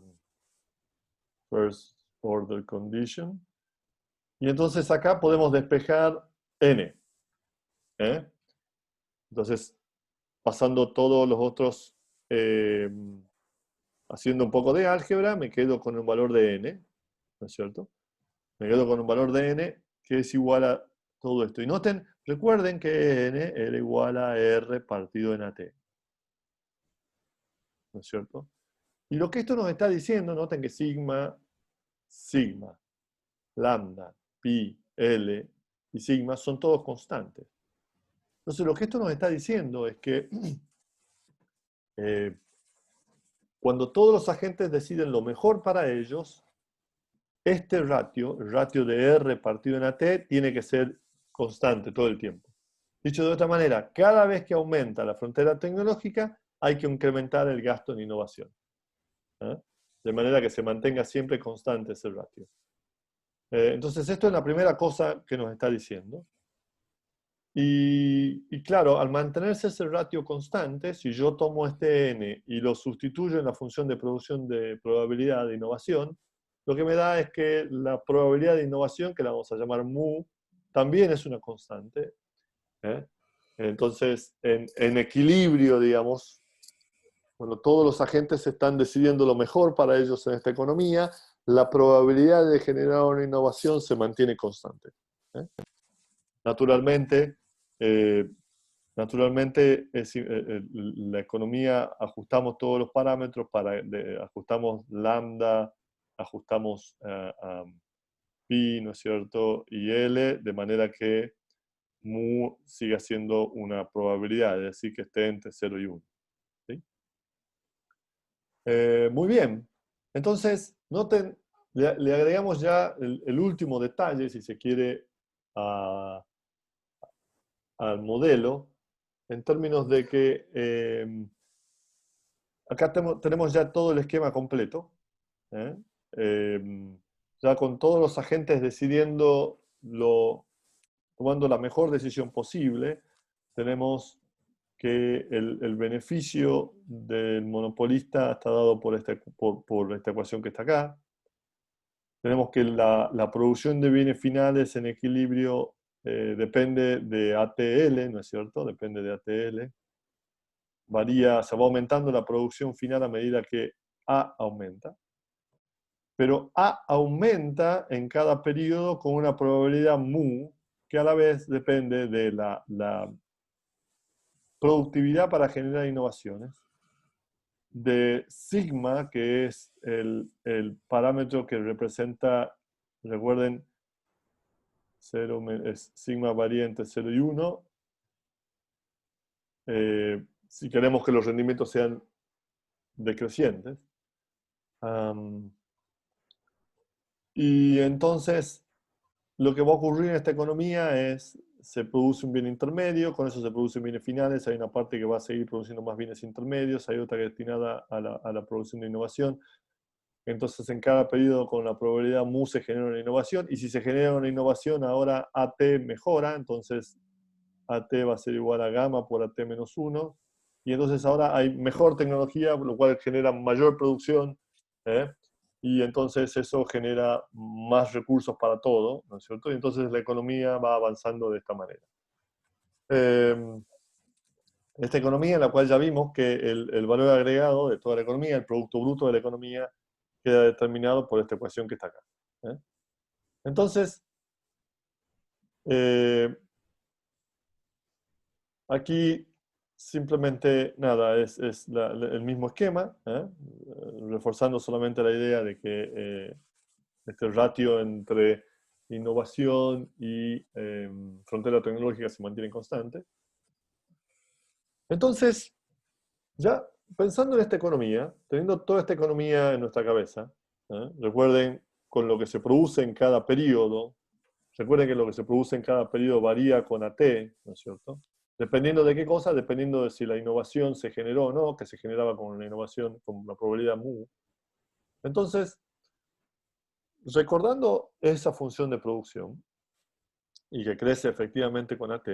first order condition. Y entonces acá podemos despejar n. Entonces, pasando todos los otros, haciendo un poco de álgebra, me quedo con un valor de n, ¿no es cierto? Me quedo con un valor de n que es igual a todo esto. Y recuerden que n era igual a r partido en at, ¿no es cierto? Y lo que esto nos está diciendo, noten que sigma, lambda, pi, L y sigma son todos constantes. Entonces lo que esto nos está diciendo es que cuando todos los agentes deciden lo mejor para ellos, este ratio, el ratio de R partido en AT, tiene que ser constante todo el tiempo. Dicho de otra manera, cada vez que aumenta la frontera tecnológica, hay que incrementar el gasto en innovación. De manera que se mantenga siempre constante ese ratio. Entonces, esto es la primera cosa que nos está diciendo. Y claro, al mantenerse ese ratio constante, si yo tomo este n y lo sustituyo en la función de producción de probabilidad de innovación, lo que me da es que la probabilidad de innovación, que la vamos a llamar mu, también es una constante. Entonces, en equilibrio, digamos, cuando todos los agentes están decidiendo lo mejor para ellos en esta economía, la probabilidad de generar una innovación se mantiene constante. Naturalmente, la economía, ajustamos todos los parámetros, ajustamos lambda, ajustamos pi, ¿no es cierto? Y L, de manera que mu siga siendo una probabilidad, es decir, que esté entre 0 y 1. ¿Sí? Muy bien. Entonces, noten, le agregamos ya el último detalle, si se quiere, al modelo, en términos de que acá tenemos ya todo el esquema completo, ¿eh? Ya con todos los agentes decidiendo, tomando la mejor decisión posible, tenemos que el beneficio del monopolista está dado por esta ecuación que está acá. Tenemos que la producción de bienes finales en equilibrio depende de ATL, ¿no es cierto? Depende de ATL. Varía, se va aumentando la producción final a medida que A aumenta. Pero A aumenta en cada periodo con una probabilidad mu, que a la vez depende de la productividad para generar innovaciones, de sigma, que es el parámetro que representa, recuerden, es sigma varía entre 0 y 1. Si queremos que los rendimientos sean decrecientes. Y entonces, lo que va a ocurrir en esta economía es, se produce un bien intermedio, con eso se producen bienes finales, hay una parte que va a seguir produciendo más bienes intermedios, hay otra que es destinada a la producción de innovación. Entonces, en cada periodo con la probabilidad mu se genera una innovación, y si se genera una innovación, ahora AT mejora, entonces AT va a ser igual a gamma por AT menos 1, y entonces ahora hay mejor tecnología, lo cual genera mayor producción, y entonces eso genera más recursos para todo, ¿no es cierto? Y entonces la economía va avanzando de esta manera. Esta economía en la cual ya vimos que el valor agregado de toda la economía, el producto bruto de la economía, queda determinado por esta ecuación que está acá. Entonces, aquí simplemente, nada, es el mismo esquema, reforzando solamente la idea de que este ratio entre innovación y frontera tecnológica se mantiene constante. Entonces, ya pensando en esta economía, teniendo toda esta economía en nuestra cabeza, recuerden con lo que se produce en cada periodo, recuerden que lo que se produce en cada periodo varía con AT, ¿no es cierto? Dependiendo de qué cosa, dependiendo de si la innovación se generó o no, que se generaba con una innovación, con una probabilidad mu. Entonces, recordando esa función de producción, y que crece efectivamente con AT,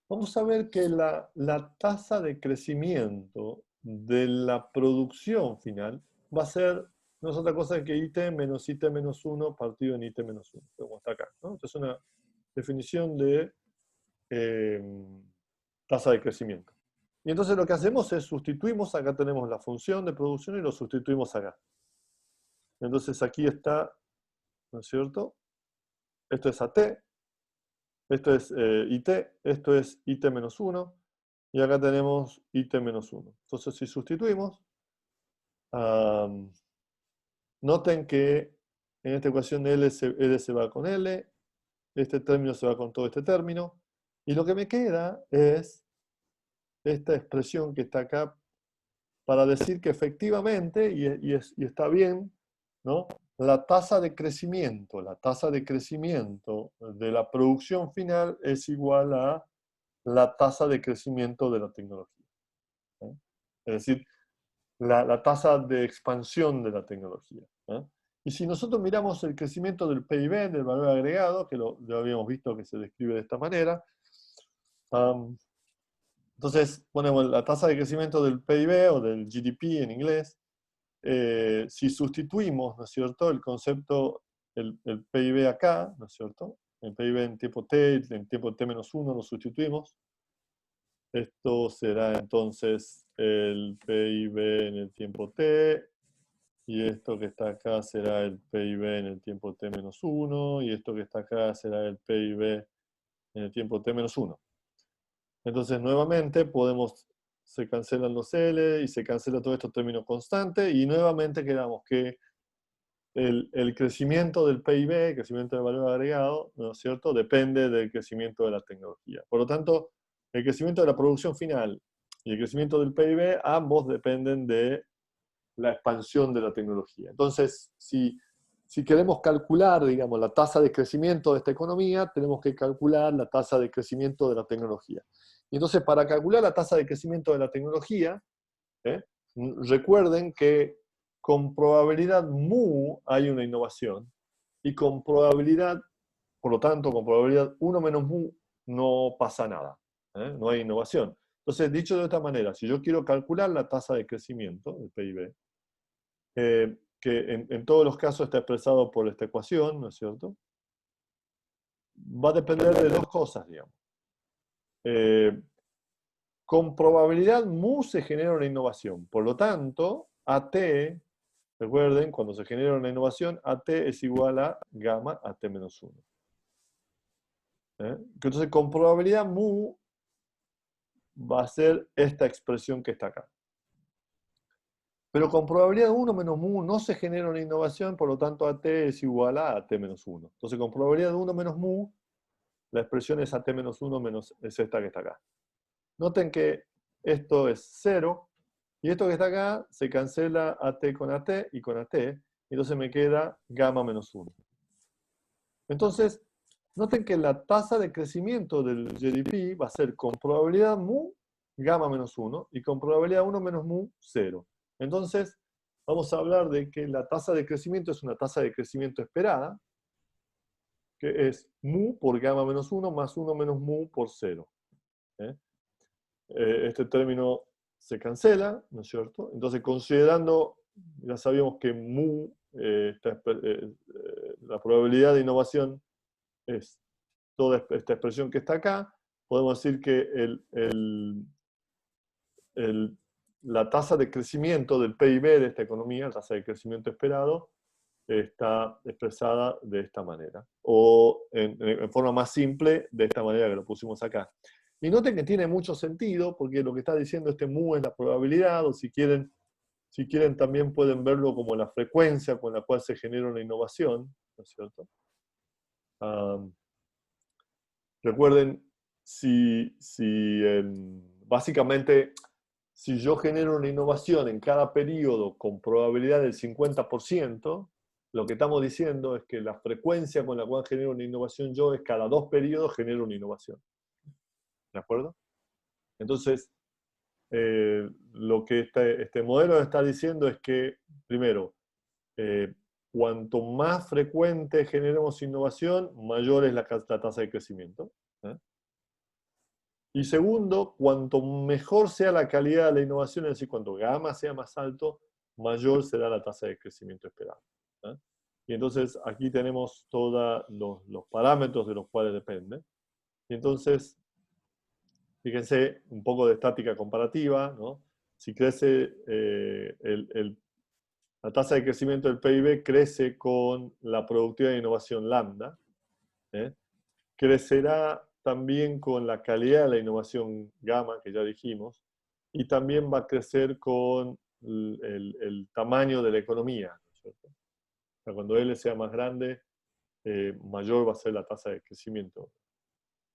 vamos a ver que la tasa de crecimiento de la producción final va a ser no es otra cosa que IT menos IT menos 1 partido en IT menos 1, como está acá, ¿no? Esto es una definición de eh, tasa de crecimiento. Y entonces lo que hacemos es sustituimos, acá tenemos la función de producción y lo sustituimos acá. Entonces aquí está, ¿no es cierto? Esto es AT, esto es IT, esto es IT menos 1, y acá tenemos IT menos 1. Entonces si sustituimos, noten que en esta ecuación L se va con L, este término se va con todo este término, y lo que me queda es esta expresión que está acá para decir que efectivamente, y está bien, ¿no? La tasa de crecimiento de la producción final es igual a la tasa de crecimiento de la tecnología, ¿eh? Es decir, la tasa de expansión de la tecnología, ¿eh? Y si nosotros miramos el crecimiento del PIB, del valor agregado, que lo habíamos visto que se describe de esta manera, entonces ponemos la tasa de crecimiento del PIB o del GDP en inglés. Si sustituimos, ¿no es cierto?, el concepto, el PIB acá, ¿no es cierto?, el PIB en tiempo t, en tiempo t-1 lo sustituimos. Esto será entonces el PIB en el tiempo t, y esto que está acá será el PIB en el tiempo t-1, y esto que está acá será el PIB en el tiempo t-1. Entonces, nuevamente, se cancelan los L y se cancela todo esto término constante, y nuevamente quedamos que el crecimiento del PIB, el crecimiento del valor agregado, ¿no es cierto?, depende del crecimiento de la tecnología. Por lo tanto, el crecimiento de la producción final y el crecimiento del PIB, ambos dependen de la expansión de la tecnología. Entonces, si queremos calcular, digamos, la tasa de crecimiento de esta economía, tenemos que calcular la tasa de crecimiento de la tecnología. Y entonces, para calcular la tasa de crecimiento de la tecnología, ¿eh? Recuerden que con probabilidad mu hay una innovación, y con probabilidad, por lo tanto, con probabilidad 1 menos mu no pasa nada, ¿eh? No hay innovación. Entonces, dicho de esta manera, si yo quiero calcular la tasa de crecimiento del PIB, que en todos los casos está expresado por esta ecuación, ¿no es cierto?, va a depender de dos cosas, digamos. Con probabilidad mu se genera una innovación. Por lo tanto, AT, recuerden, cuando se genera una innovación, AT es igual a gamma AT menos 1. Entonces, con probabilidad mu va a ser esta expresión que está acá. Pero con probabilidad 1 menos mu no se genera una innovación, por lo tanto AT es igual a AT menos 1. Entonces, con probabilidad 1 menos mu, la expresión es AT menos 1 menos es esta que está acá. Noten que esto es 0, y esto que está acá se cancela AT con AT y con AT, y entonces me queda gamma menos 1. Entonces, noten que la tasa de crecimiento del GDP va a ser con probabilidad mu, gamma menos 1, y con probabilidad 1 menos mu, 0. Entonces, vamos a hablar de que la tasa de crecimiento es una tasa de crecimiento esperada, que es mu por gamma menos 1 más 1 menos mu por 0. Este término se cancela, ¿no es cierto? Entonces, considerando, ya sabíamos que mu, la probabilidad de innovación es toda esta expresión que está acá, podemos decir que la tasa de crecimiento del PIB de esta economía, la tasa de crecimiento esperado, está expresada de esta manera. O en forma más simple, de esta manera que lo pusimos acá. Y noten que tiene mucho sentido, porque lo que está diciendo este mu es la probabilidad, o si quieren también pueden verlo como la frecuencia con la cual se genera una innovación, ¿no es cierto? Recuerden, básicamente, si yo genero una innovación en cada periodo con probabilidad del 50%, lo que estamos diciendo es que la frecuencia con la cual genero una innovación yo es cada 2 periodos genero una innovación. ¿De acuerdo? Entonces, lo que este modelo está diciendo es que, primero, cuanto más frecuente generemos innovación, mayor es la tasa de crecimiento. Y segundo, cuanto mejor sea la calidad de la innovación, es decir, cuanto gamma sea más alto, mayor será la tasa de crecimiento esperada. ¿Eh? Y entonces aquí tenemos todos los parámetros de los cuales depende. Y entonces, fíjense, un poco de estática comparativa, ¿no? Si crece la tasa de crecimiento del PIB crece con la productividad de innovación lambda, ¿eh? Crecerá también con la calidad de la innovación gamma, que ya dijimos, y también va a crecer con el tamaño de la economía, ¿no es cierto? O sea, cuando L sea más grande, mayor va a ser la tasa de crecimiento.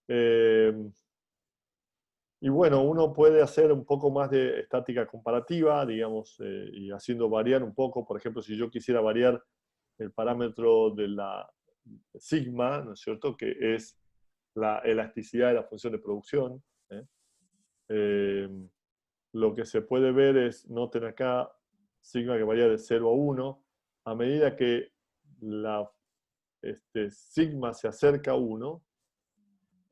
Eh, y bueno, uno puede hacer un poco más de estática comparativa, digamos, y haciendo variar un poco. Por ejemplo, si yo quisiera variar el parámetro de la sigma, ¿no es cierto?, que es la elasticidad de la función de producción. ¿Eh? Eh, lo que se puede ver es, noten acá, sigma que varía de 0 a 1. A medida que la sigma se acerca a 1,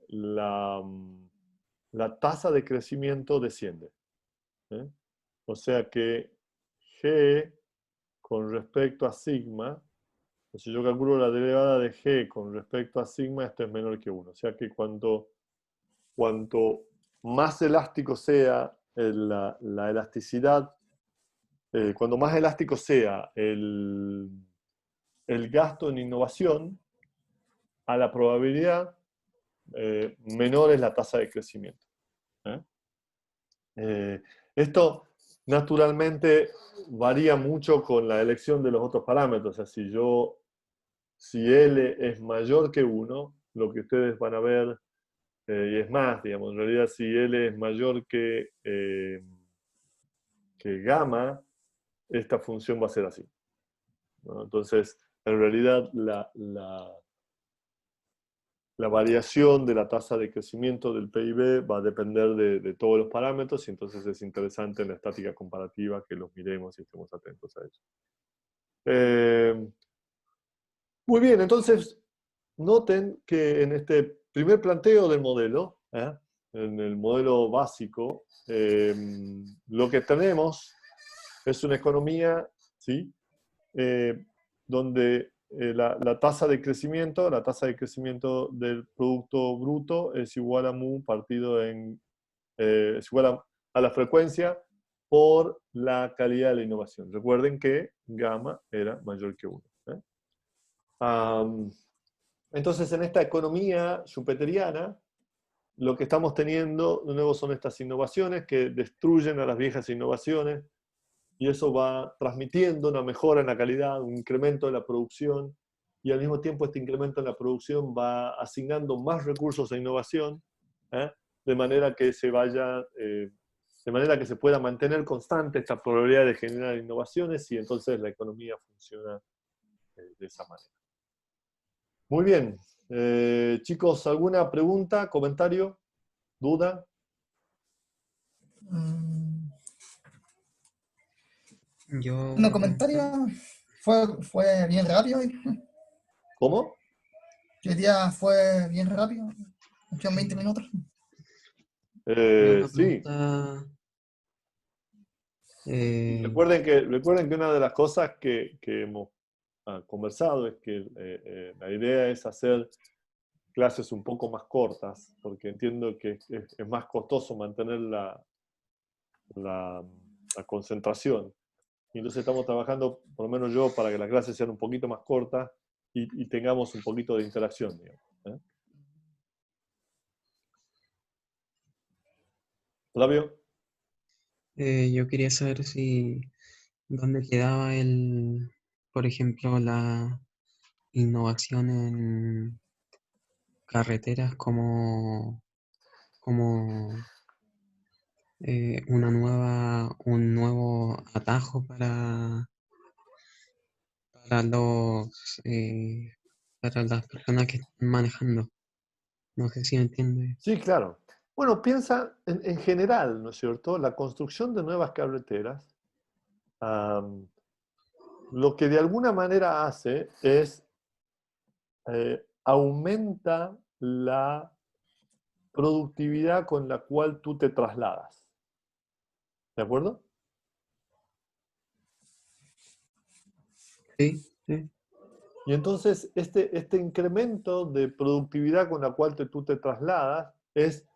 la, la tasa de crecimiento desciende. ¿Eh? O sea que G con respecto a sigma, si yo calculo la derivada de G con respecto a sigma, esto es menor que 1. O sea que cuanto más elástico sea la elasticidad, cuando más elástico sea el gasto en innovación, a la probabilidad menor es la tasa de crecimiento. ¿Eh? Esto naturalmente varía mucho con la elección de los otros parámetros. O sea, si L es mayor que 1, lo que ustedes van a ver, y es más, digamos, en realidad si L es mayor que gamma, esta función va a ser así, ¿no? Entonces, en realidad, la variación de la tasa de crecimiento del PIB va a depender de todos los parámetros, y entonces es interesante en la estática comparativa que los miremos y estemos atentos a eso. Muy bien, entonces noten que en este primer planteo del modelo, en el modelo básico, lo que tenemos es una economía, ¿sí? Donde la tasa de crecimiento, la tasa de crecimiento del Producto Bruto es igual a mu partido es igual a la frecuencia por la calidad de la innovación. Recuerden que gamma era mayor que 1. Entonces, en esta economía schumpeteriana, lo que estamos teniendo, de nuevo, son estas innovaciones que destruyen a las viejas innovaciones, y eso va transmitiendo una mejora en la calidad, un incremento de la producción, y al mismo tiempo este incremento en la producción va asignando más recursos a innovación, ¿eh? De manera que de manera que se pueda mantener constante esta probabilidad de generar innovaciones, y entonces la economía funciona de esa manera. Muy bien. Chicos, ¿alguna pregunta, comentario, duda? Mm, Yo, No, comentario. Fue bien rápido. ¿Cómo? Hoy día fue bien rápido. En 20 minutos. una Sí. pregunta. eh, Recuerden que una de las cosas que hemos conversado es que la idea es hacer clases un poco más cortas, porque entiendo que es más costoso mantener la, la concentración. Y entonces estamos trabajando, por lo menos yo, para que las clases sean un poquito más cortas y tengamos un poquito de interacción, digamos, ¿eh? ¿Flavio? yo quería saber si dónde quedaba por ejemplo, la innovación en carreteras como un nuevo atajo para para las personas que están manejando. No sé si me entiende. Sí, claro. Bueno, piensa en general, ¿no es cierto? La construcción de nuevas carreteras, am, lo que de alguna manera hace es aumenta productividad con la cual tú te trasladas. ¿De acuerdo? Sí, sí. Y entonces este incremento de productividad con la cual tú te trasladas es,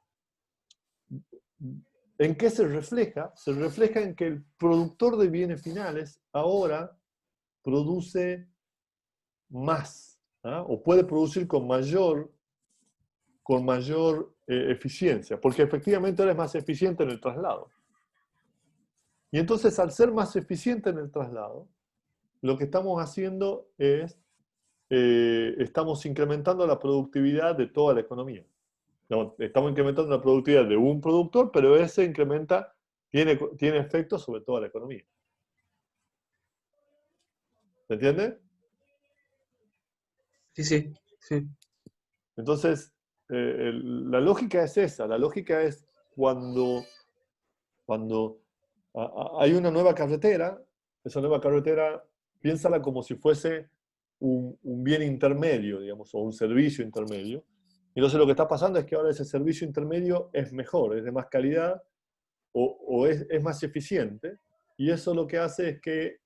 ¿en qué se refleja? Se refleja en que el productor de bienes finales ahora produce más, ¿ah? O puede producir con mayor eficiencia, porque efectivamente ahora es más eficiente en el traslado. Y entonces, al ser más eficiente en el traslado, lo que estamos haciendo es, estamos incrementando la productividad de toda la economía. No, estamos incrementando la productividad de un productor, pero ese incrementa, tiene efectos sobre toda la economía. ¿Se entiende? Sí, sí, sí. Entonces, la lógica es esa. La lógica es cuando hay una nueva carretera, esa nueva carretera, piénsala como si fuese un bien intermedio, digamos, o un servicio intermedio. Y entonces lo que está pasando es que ahora ese servicio intermedio es mejor, es de más calidad o es más eficiente. Y eso lo que hace es que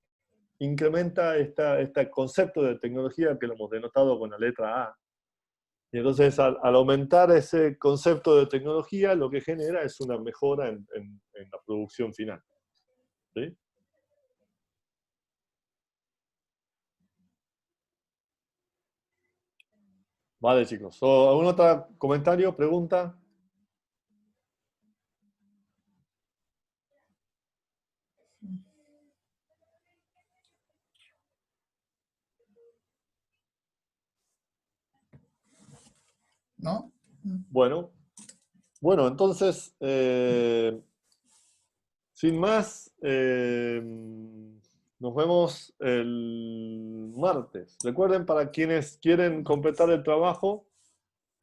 incrementa este concepto de tecnología que lo hemos denotado con la letra A. Y entonces al aumentar ese concepto de tecnología, lo que genera es una mejora en la producción final. ¿Sí? Vale, chicos. ¿Algún otro comentario, pregunta? ¿No? Bueno, entonces, sin más, nos vemos el martes. Recuerden, para quienes quieren completar el trabajo,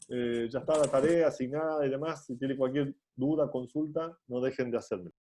ya está la tarea asignada y demás. Si tienen cualquier duda, consulta, no dejen de hacerlo.